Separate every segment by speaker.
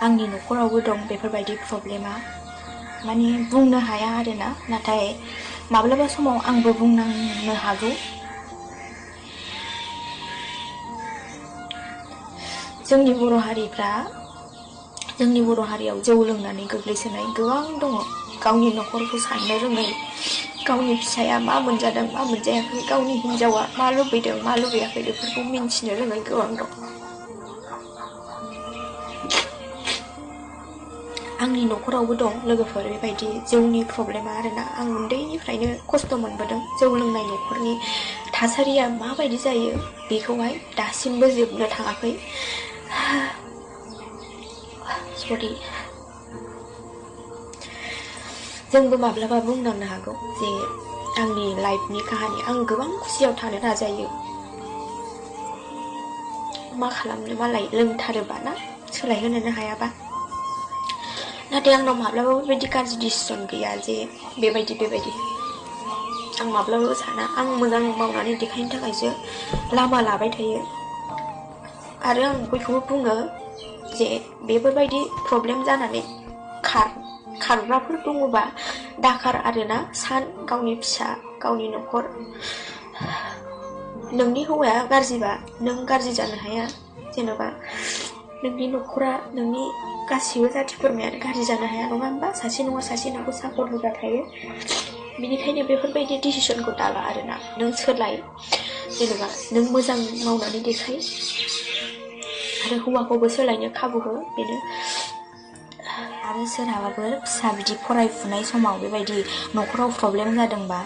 Speaker 1: आंनि न'खरावबो दं बेफोरबायदि प्रब्लेमा माने बुंनो हाया आरोना नाथाय माब्लाबा समाव आंबो बुंनांनो हागौ जोंनि बर' हारियाव जौ लोंनानै गोग्लैसोनाय गोबां दङ गावनि न'खरखौ साननो रोङै गावनि फिसाया मा मोनजादों मा मोनजायाखै गावनि हिन्जावा मा लुबैदों मा लुबैयाखै बेफोरखौ मिन्थिनो रोङै गोबां दं आंनि न'खरावबो दं लोगोफोर बेबायदि जौनि प्रब्लेमा आरोना आं उन्दैनिफ्रायनो खस्थ' मोनबोदों जौ लोंनाय न'खरनि थासारिया माबायदि जायो बेखौहाय दासिमबो जोबनो थाङाखै सरि जोंबो माब्लाबा बुंनांनो हागौ जे आंनि लाइफनि काहानि आं गोबां खुसियाव थानो नाजायो मा खालामनो मालाय लोंथारोबा ना सोलायहोनोनो हायाबा नाथाय आंनाव माब्लाबाबो बेबायदि गाज्रि डिसिसन गैया जे बेबायदि आं माब्लाबाबो साना आं मोजां मावनानै देखायनो थाखायसो लामा लाबाय थायो आरो आं बयखौबो बुङो जे बेफोरबायदि प्रब्लेम जानानै खारग्राफोर दङबा दाखार आरोना सान गावनि फिसा गावनि न'खर नोंनि हौवाया गाज्रिबा नों गाज्रि जानो हाया जेन'बा नोंनि न'खरा नोंनि गासिबो जाथि खुरमायानो गाज्रि जानो हाया नङा होमबा सासे नङा सासे नोंखौ सापर्ट होग्रा थायो बिनिखायनो बेफोरबायदि डिसिसनखौ दाला आरोना नों सोलाय जेनेबा नों मोजां मावनानै देखाय आरो हौवाखौबो सोलायनो खाबु हो बेनो आरो सोरहाबाफोर फिसा बिदि फरायफुनाय समाव बेबायदि न'खराव प्रब्लेम जादोंबा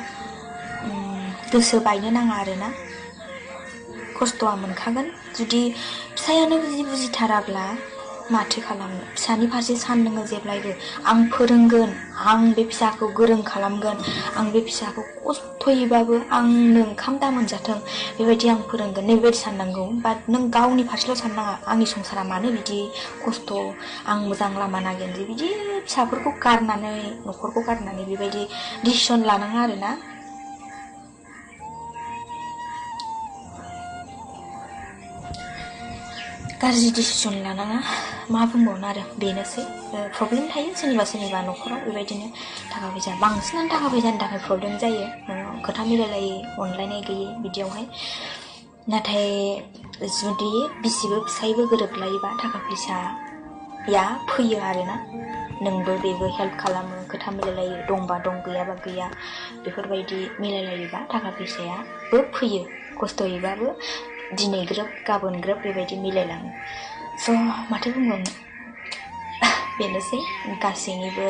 Speaker 1: गोसो बायनो नाङा आरोना खस्थ'आ मोनखागोन जुदि फिसायानो बुजिथाराब्ला माथो खालामनो फिसानि फारसे सान नोङो जेब्लायबो आं फोरोंगोन आं बे फिसाखौ गोरों खालामगोन आं बे फिसाखौ खस्थ'यैबाबो आंनो ओंखाम दा मोनजाथों बेबायदि आं फोरोंगोन नैबेबायदि साननांगौ बाट नों गावनि फारसेल' साननाङा आंनि संसारा मानो बिदि खस्थ' आं मोजां लामा नागिरनोसै बिदि फिसाफोरखौ गारनानै न'खरखौ गारनानै बेबायदि डिसिसन लानाङा आरोना गाज्रि डिसिसन लानाङा मा बुंबावनो आरो बेनोसै प्रब्लेम थायो सोरनिबा न'खराव बेबायदिनो थाखा फैसा बांसिनानो थाखा फैसानि थाखाय प्रब्लेम जायो खोथा मिलायलायै अनलायनाय गैयै बिदियावहाय नाथाय जुदि बिसिबो फिसायबो गोरोबलायोबा थाखा फैसाया फैयो आरोना नोंबो बेबो हेल्प खालामो खोथा मिलायलायो दंबा दं गैयाबा गैया बेफोरबायदि मिलायलायोबा थाखा फैसायाबो फैयो खस्थ'यैबाबो दिनै ग्रोब गाबोन ग्रोब बेबायदि मिलायलाङो स' माथो बुंबावनो बेनोसै गासैनिबो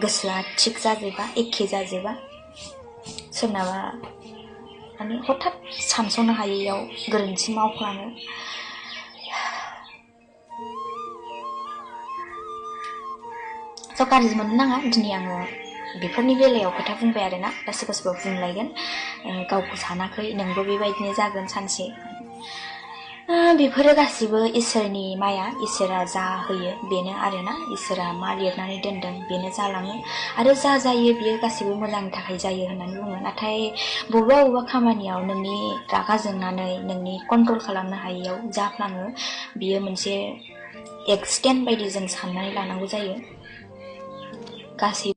Speaker 1: गोसोआ थिग जाजोबा एखे जाजोबा सोरनाबा माने हठात सानस'नो हायैयाव गोरोन्थि मावफ्लाङो स' गाज्रि मोननो नाङा दिनै आङो बेफोरनि बेलायाव खोथा बुंबाय आरोना दा सोरबा बुंलायगोन गावखौ सानाखै नोंबो बेबायदिनो जागोन सानसे बेफोरो गासिबो इसोरनि माया इसोरा जा होयो बेनो आरोना इसोरा मा लिरनानै दोनदों बेनो जालाङो आरो जा जायो बियो गासिबो मोजांनि थाखाय जायो होननानै बुङो नाथाय बबेबा खामानियाव नोंनि रागा जोंनानै नोंनि कन्ट्रल खालामनो हायैयाव जाफ्लाङो बियो मोनसे एक्सिडेन्ट बायदि जों साननानै लानांगौ जायो गासै